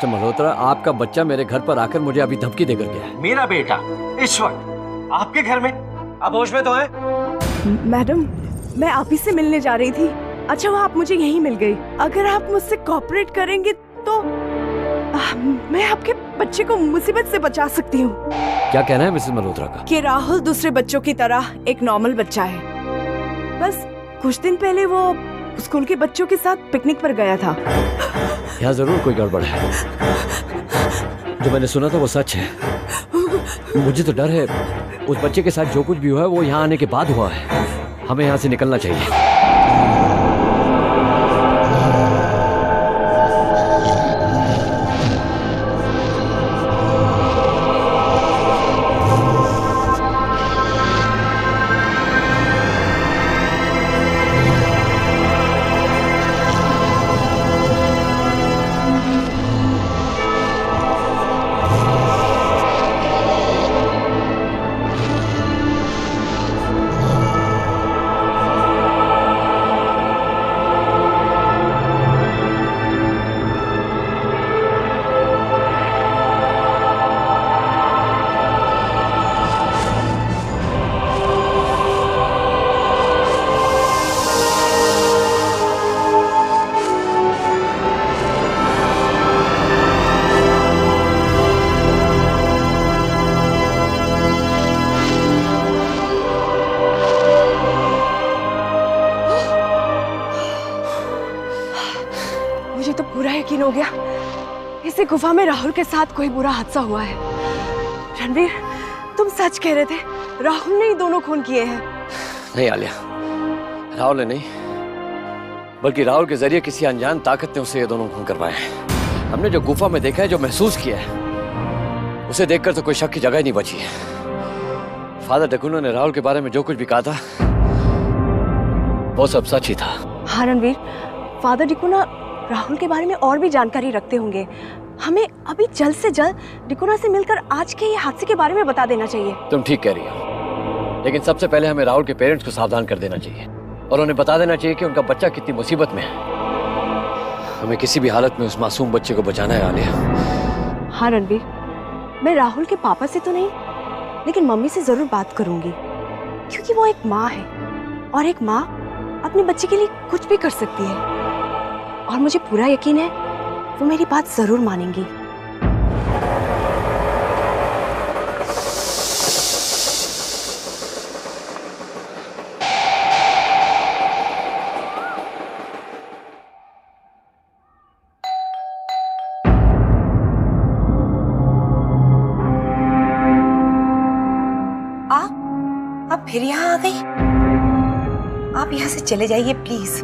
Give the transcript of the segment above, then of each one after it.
Mister Malhotra, आपका बच्चा मेरे घर पर आकर मुझे अभी धमकी देकर गया है। मेरा बेटा इस वक्त आपके घर में? आप होश में तो हैं? मैडम, मैं आप ही से मिलने जा रही थी। अच्छा, वो आप मुझे यहीं मिल गई। अगर आप मुझसे कोऑपरेट करेंगे तो मैं आपके बच्चे को मुसीबत से बचा सकती हूँ। क्या कहना है मिसेस मल्होत्रा का? कि राहुल दूसरे बच्चों की तरह एक नॉर्मल बच्चा है। बस कुछ दिन पहले वो स्कूल के बच्चों के साथ पिकनिक पर गया था। यहाँ जरूर कोई गड़बड़ है। जो मैंने सुना था वो सच है। मुझे तो डर है उस बच्चे के साथ जो कुछ भी हुआ है वो यहाँ आने के बाद हुआ है। हमें यहाँ से निकलना चाहिए। मुझे तो पूरा यकीन हो गया इसी गुफा में राहुल के साथ कोई बुरा हादसा हुआ है। रणवीर, तुम सच कह रहे थे, राहुल ने ही दोनों खून किए हैं। नहीं आलिया, राहुल ने नहीं, बल्कि राहुल के जरिए किसी अनजान ताकत ने उससे ये दोनों खून करवाए हैं। हमने जो गुफा में देखा है, जो महसूस किया है, उसे देखकर तो कोई शक की जगह ही नहीं बची है। फादर डकुनो ने राहुल के बारे में जो कुछ भी कहा था वो सब सच ही था। हाँ रणवीर, फादर डिकोना राहुल के बारे में और भी जानकारी रखते होंगे। हमें अभी जल्द से जल्द डिकोना से मिलकर आज के ये हादसे के बारे में बता देना चाहिए। तुम ठीक कह रही हो, लेकिन सबसे पहले हमें राहुल के पेरेंट्स को सावधान कर देना चाहिए और उन्हें बता देना चाहिए कि उनका बच्चा कितनी मुसीबत में है। हमें किसी भी हालत में उस मासूम बच्चे को बचाना है आलिया। हाँ रणवीर, मैं राहुल के पापा से तो नहीं, लेकिन मम्मी से जरूर बात करूंगी, क्योंकि वो एक माँ है और एक माँ अपने बच्चे के लिए कुछ भी कर सकती है। और मुझे पूरा यकीन है वो मेरी बात जरूर मानेंगी। आप फिर यहाँ आ गई? आप यहाँ से चले जाइए प्लीज।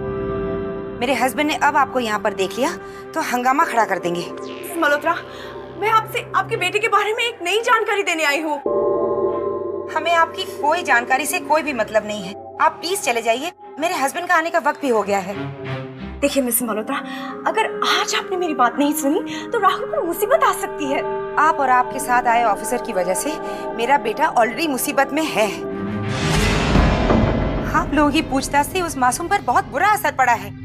मेरे हस्बैंड ने अब आपको यहाँ पर देख लिया तो हंगामा खड़ा कर देंगे। मल्होत्रा, मैं आपसे आपके बेटे के बारे में एक नई जानकारी देने आई हूँ। हमें आपकी कोई जानकारी से कोई भी मतलब नहीं है। आप प्लीज चले जाइए, मेरे हस्बैंड का आने का वक्त भी हो गया है। देखिए मिस मल्होत्रा, अगर आज आपने मेरी बात नहीं सुनी तो राहुल को मुसीबत आ सकती है। आप और आपके साथ आए ऑफिसर की वजह से मेरा बेटा ऑलरेडी मुसीबत में है। आप लोगों की पूछताछ से उस मासूम पर बहुत बुरा असर पड़ा है।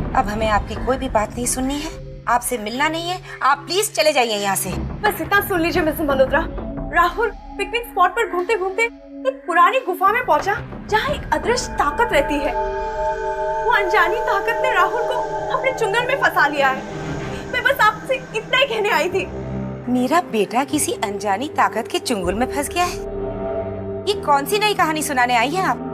अब हमें आपकी कोई भी बात नहीं सुननी है, आपसे मिलना नहीं है। आप प्लीज चले जाइए यहाँ से। बस इतना सुन लीजिए miss Malhotra, Rahul picnic spot पर घूमते घूमते एक पुरानी गुफा में पहुंचा जहाँ एक अदृश्य ताकत रहती है। वो अनजानी ताकत ने राहुल को अपने चुंगल में फंसा लिया है। मैं बस आपसे इतना ही कहने आई थी। मेरा बेटा किसी अनजानी ताकत के चुंगल में फंस गया है? ये कौन सी नई कहानी सुनाने आई हैं आप?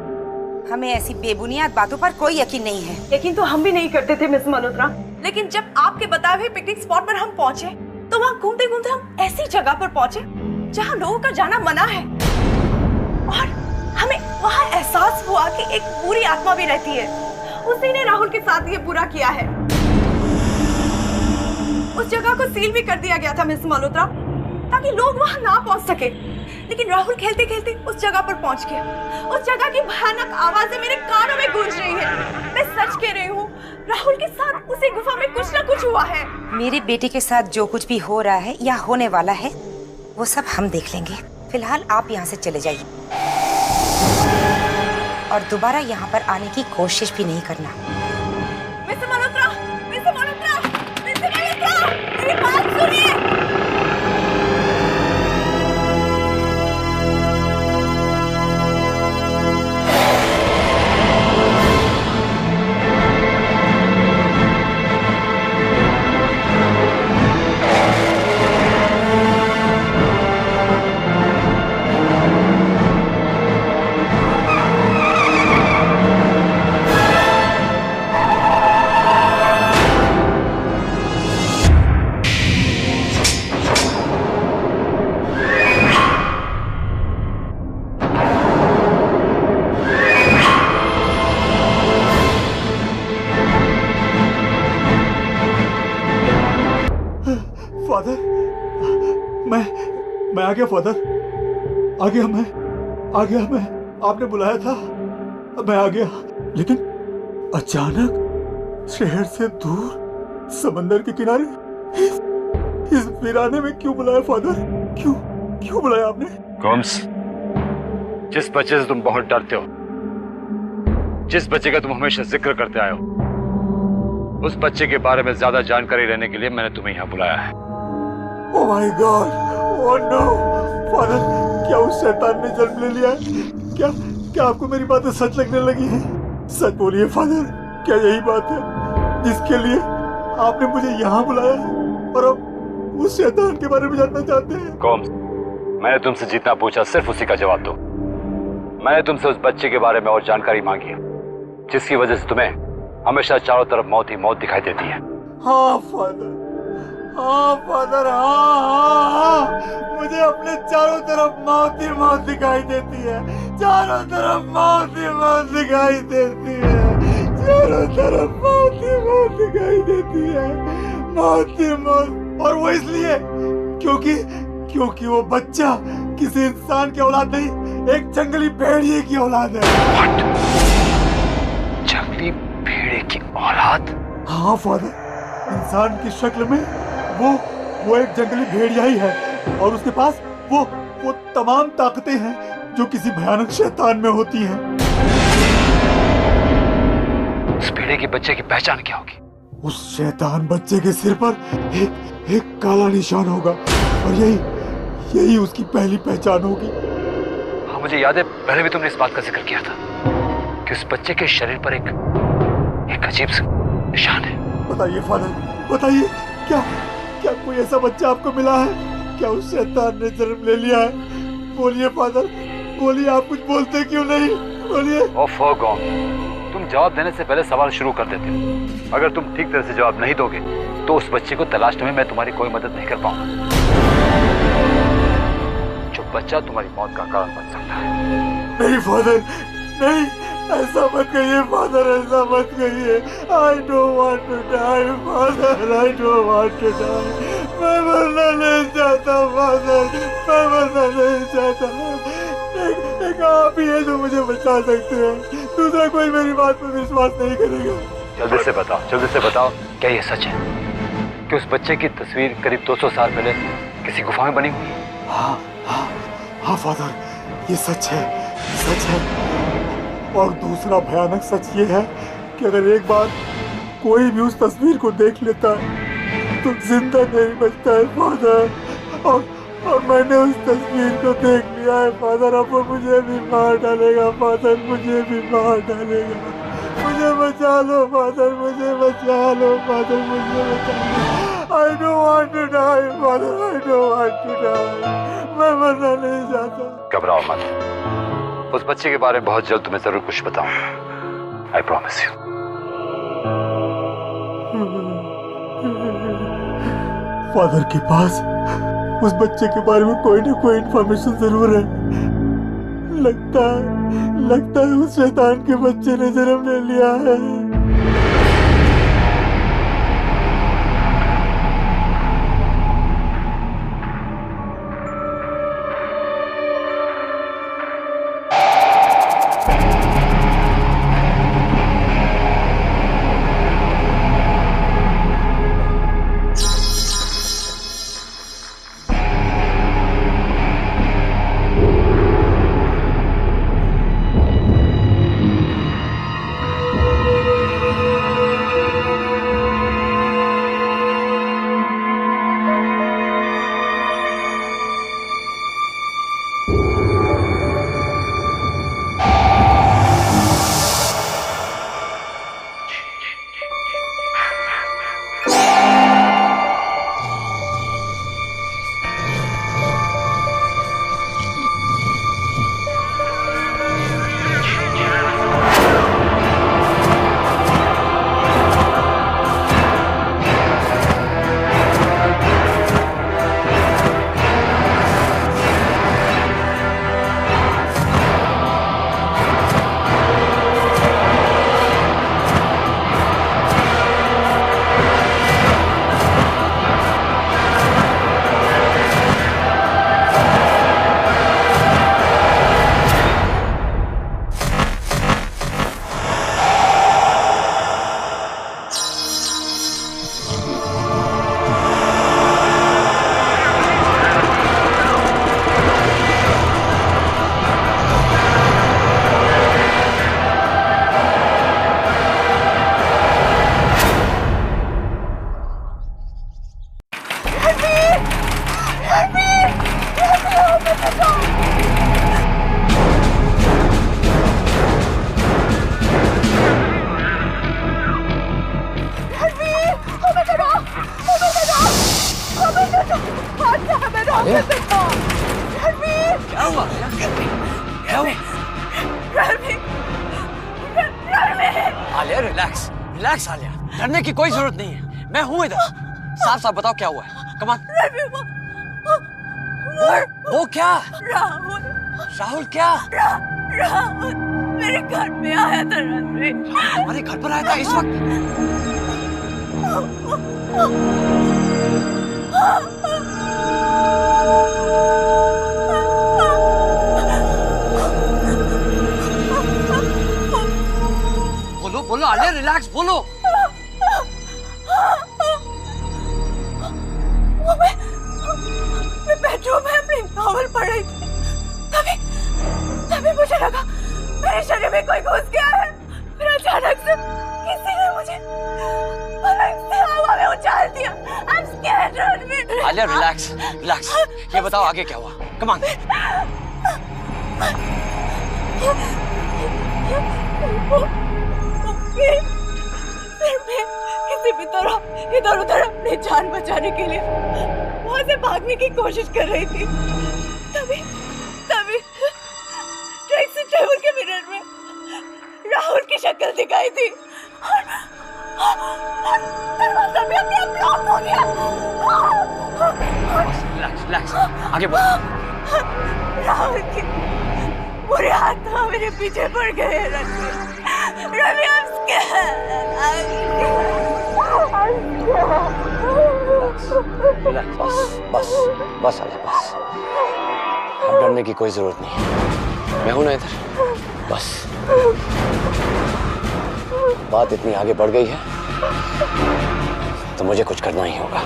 हमें ऐसी बेबुनियाद बातों पर कोई यकीन नहीं है। यकीन तो हम भी नहीं करते थे मिस मल्होत्रा, लेकिन जब आपके बताए हुए पिकनिक स्पॉट पर हम पहुंचे तो वहाँ घूमते घूमते हम ऐसी जगह पर पहुंचे जहाँ लोगों का जाना मना है। और हमें वहाँ एहसास हुआ कि एक बुरी आत्मा भी रहती है। उसी ने राहुल के साथ ये बुरा किया है। उस जगह को सील भी कर दिया गया था मिस मल्होत्रा, ताकि लोग वहाँ ना पहुँच सके। लेकिन राहुल खेलते खेलते उस जगह पर पहुँच गया। उस जगह की भयानक आवाजें मेरे कानों में गूंज रही है। मैं सच कह रही हूँ, राहुल के साथ उसी गुफा में कुछ ना कुछ हुआ है। मेरे बेटे के साथ जो कुछ भी हो रहा है या होने वाला है वो सब हम देख लेंगे। फिलहाल आप यहाँ से चले जाइए और दोबारा यहाँ पर आने की कोशिश भी नहीं करना। Mister Malhotra, mister Malhotra, mister Malhotra, मेरी गया फादर, आ गया मैं, आ गया मैं। आपने बुलाया था, मैं आ गया। लेकिन अचानक शहर से दूर समंदर के किनारे इस वीराने में क्यों बुलाया फादर? क्यों बुलाया आपने? गोम्स, जिस बच्चे से तुम बहुत डरते हो, जिस बच्चे का तुम हमेशा जिक्र करते आए हो, उस बच्चे के बारे में ज्यादा जानकारी लेने के लिए मैंने तुम्हें यहाँ बुलाया है। Oh my God, oh no father, क्या उस शैतान ने जन्म ले लिया है? क्या आपको मेरी बातें सच लगने लगी हैं? सच बोलिए फादर, क्या यही बात है जिसके लिए आपने मुझे यहाँ बुलाया है और अब उस शैतान के बारे में जानना चाहते हैं? गोम्स, मैंने तुमसे जितना पूछा सिर्फ उसी का जवाब दो। मैंने तुमसे उस बच्चे के बारे में और जानकारी मांगी है जिसकी वजह से तुम्हें हमेशा चारों तरफ मौत ही मौत दिखाई देती है। हाँ फादर, हाँ, मुझे अपने चारों तरफ मौत ही मौत दिखाई देती है। चारों तरफ मौत ही मौत दिखाई देती है। चारों तरफ मौत ही मौत दिखाई देती है। मौत ही मौत। और वो इसलिए क्योंकि वो बच्चा किसी इंसान की औलाद नहीं, एक जंगली भेड़िए की औलाद है। जंगली भेड़िए की औलाद? हाँ फादर, इंसान की शक्ल में वो एक जंगली भेड़िया ही है और उसके पास वो तमाम ताकतें हैं जो किसी भयानक शैतान में होती हैं। उस भेड़िए के बच्चे की पहचान क्या होगी? उस शैतान बच्चे के सिर पर एक काला निशान होगा और यही उसकी पहली पहचान होगी। हाँ, मुझे याद है, पहले भी तुमने इस बात का जिक्र किया था कि उस बच्चे के शरीर पर एक अजीब सा निशान है। बताइए फादर, बताइए, क्या कोई ऐसा बच्चा आपको मिला है? क्या उस शैतान ने जन्म ले लिया है? बोलिए फादर, बोलिए, आप कुछ बोलते क्यों नहीं? बोलिए। ओफो गॉम, तुम जवाब देने से पहले सवाल शुरू कर देते हो। अगर तुम ठीक तरह से जवाब नहीं दोगे तो उस बच्चे को तलाशने में मैं तुम्हारी कोई मदद नहीं कर पाऊंगा। जो बच्चा तुम्हारी मौत का कारण बन सकता है। नहीं फादर, नहीं, ऐसा मत कहिए फादर, ऐसा मत कहिए। I don't want to die father, I don't want to die। मैं मरना नहीं चाहता फादर, मैं मरना नहीं चाहता। एक आप ही है जो मुझे बचा सकते हैं, दूसरा कोई मेरी बात पर विश्वास नहीं करेगा। जल्दी से बताओ, क्या ये सच है कि उस बच्चे की तस्वीर करीब 200 साल पहले किसी गुफा में बनी हुई है? हाँ फादर, ये सच है। और दूसरा भयानक सच ये है कि अगर एक बार कोई भी उस तस्वीर को देख लेता है तो जिंदा नहीं बचता है फादर। और मैंने उस तस्वीर को देख लिया है फादर। अब वो मुझे भी मार डालेगा फादर, मुझे भी मार डालेगा। मुझे बचा लो फादर, मुझे बचा लो फादर, मुझे बचा लो। I don't want to die father, I don't want to die। मैं मरना नहीं चाहता। घबराओ मत, उस बच्चे के बारे में बहुत जल्द तुम्हें जरूर कुछ बताऊंगा। I promise you। फादर के पास उस बच्चे के बारे में कोई ना कोई इंफॉर्मेशन जरूर है। लगता है उस शैतान के बच्चे ने जन्म ले लिया है। रिलैक्स आलिया, डरने की कोई जरूरत नहीं है, मैं हूं इधर। साफ साफ बताओ क्या हुआ है। Come on. वो क्या? राहुल। राहुल क्या? राहुल मेरे घर पे आया था रणवीर। हमारे घर पर आया था इस वक्त? बोलो बोलो आलिया, रिलैक्स बोलो। मैं बेडरूम में अपनी नॉवल पढ़ रही थी, तभी मुझे लगा मेरे शरीर में कोई घुस गया है। फिर अचानक से किसी ने मुझे पलंग से हवा में उछाल दिया। I'm scared, Ranveer. Alia relax relax, ये बताओ आगे क्या हुआ। Come on. फिर मैं किसी भी तरह इधर उधर अपनी जान बचाने के लिए वहां से भागने की कोशिश कर रही थी। तभी टैक्सी ड्राइवर के मिरर में राहुल की शक्ल दिखाई थी और दरवाजा भी अपने आप लॉक हो गया। रिलैक्स रिलैक्स, आगे बढ़ो। राहुल के बुरे हाथ मेरे पीछे पड़ गए। Ravi, I'm scared. रिलैक्स, बस बस आलिया बस। अब डरने की कोई जरूरत नहीं है, मैं हूं ना इधर। बस बात इतनी आगे बढ़ गई है तो मुझे कुछ करना ही होगा।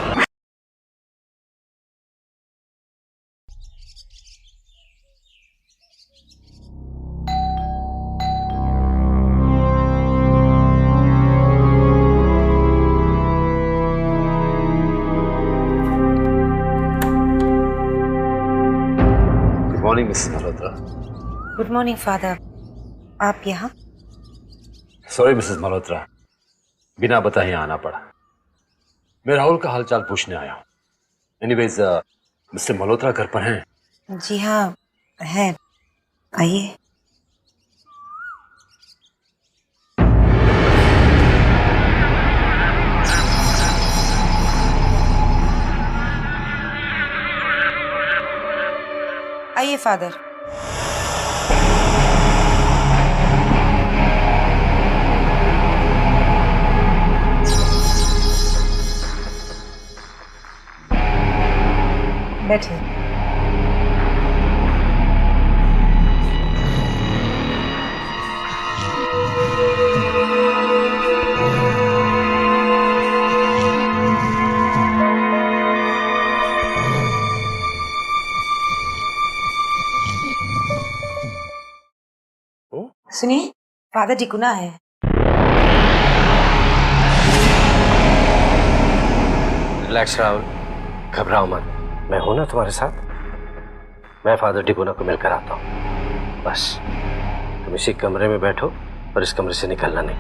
Good morning Mrs Malhotra. Good morning father, आप यहाँ? सॉरी मिसेस मल्होत्रा, बिना बताए आना पड़ा। मैं राहुल का हालचाल पूछने आया हूँ। एनीवेज मिस्टर मल्होत्रा घर पर हैं? जी हाँ है, आइए। आइए फादर। बैठिए। सुनिए, फादर टिकुना है। रिलैक्स राहुल, घबराओ मत, मैं हूं ना तुम्हारे साथ। मैं फादर डिकोना को मिलकर आता हूं। बस तुम इसी कमरे में बैठो और इस कमरे से निकलना नहीं।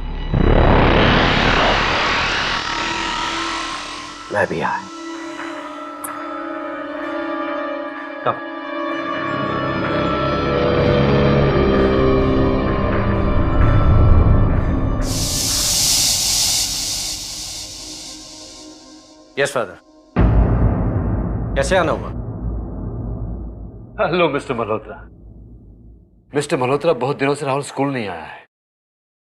मैं भी आया। कब? यस फादर, कैसे आना हुआ? Hello mister Malhotra. Mister Malhotra, बहुत दिनों से राहुल स्कूल नहीं आया है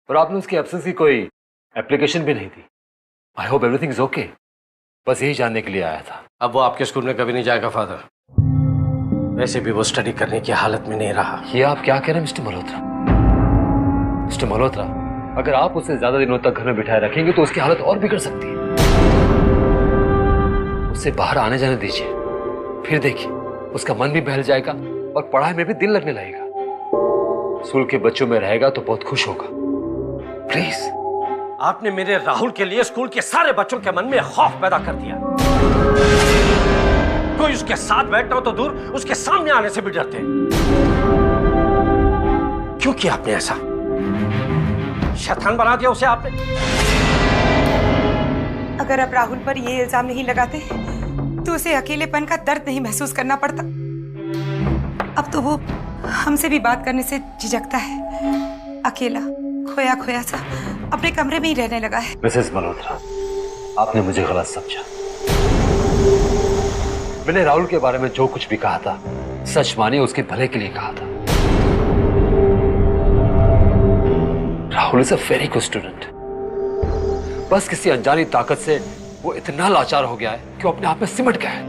और आपने उसकी एब्सेंस की कोई एप्लीकेशन भी नहीं दी। I hope everything is okay. बस यही जानने के लिए आया था। अब वो आपके स्कूल में कभी नहीं जाएगा फादर। वैसे भी वो स्टडी करने की हालत में नहीं रहा। ये आप क्या कह रहे हैं मिस्टर मल्होत्रा? मिस्टर मल्होत्रा, अगर आप उसे ज्यादा दिनों तक घर में बिठाए रखेंगे तो उसकी हालत और बिगड़ सकती है। उसे बाहर आने जाने दीजिए, फिर देखिए उसका मन भी बहल जाएगा और पढ़ाई में भी दिल लगने लगेगा। स्कूल के बच्चों में रहेगा तो बहुत खुश होगा। प्लीज। आपने मेरे राहुल के लिए स्कूल के सारे बच्चों के मन में खौफ पैदा कर दिया। कोई उसके साथ बैठना हो तो दूर, उसके सामने आने से भी डरते हैं। क्यों किया आपने ऐसा? शैतान बना दिया उसे आपने। अगर आप राहुल पर ये इल्जाम नहीं लगाते तो उसे अकेलेपन का दर्द नहीं महसूस करना पड़ता। अब तो वो हमसे भी बात करने से झिझकता है। अकेला, खोया खोया सा अपने कमरे में ही रहने लगा है। मिसेस मल्होत्रा, आपने मुझे गलत समझा। मैंने राहुल के बारे में जो कुछ भी कहा था सच मानिए उसके भले के लिए कहा था। Rahul is a very good student. बस किसी अनजानी ताकत से वो इतना लाचार हो गया है कि वो अपने आप में सिमट गया है।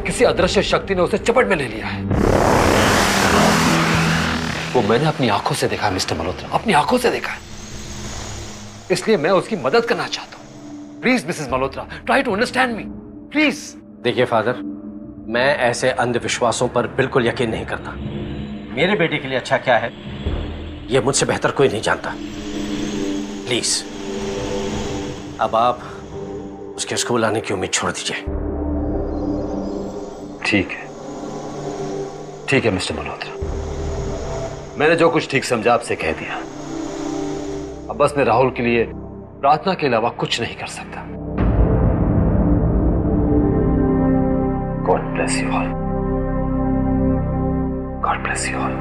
किसी अदृश्य शक्ति ने उसे चपट में ले लिया है। वो मैंने अपनी आंखों से देखा है मिस्टर मल्होत्रा, अपनी आंखों से देखा है। इसलिए मैं उसकी मदद करना चाहता हूं। Please Mrs Malhotra, try to understand me please. देखिए फादर, मैं ऐसे अंधविश्वासों पर बिल्कुल यकीन नहीं करता। मेरे बेटे के लिए अच्छा क्या है ये मुझसे बेहतर कोई नहीं जानता। प्लीज अब आप उसके स्कूल आने की उम्मीद छोड़ दीजिए। ठीक है मिस्टर मल्होत्रा, मैंने जो कुछ ठीक समझा आपसे कह दिया। अब बस मैं राहुल के लिए प्रार्थना के अलावा कुछ नहीं कर सकता। God bless you all. God bless you all.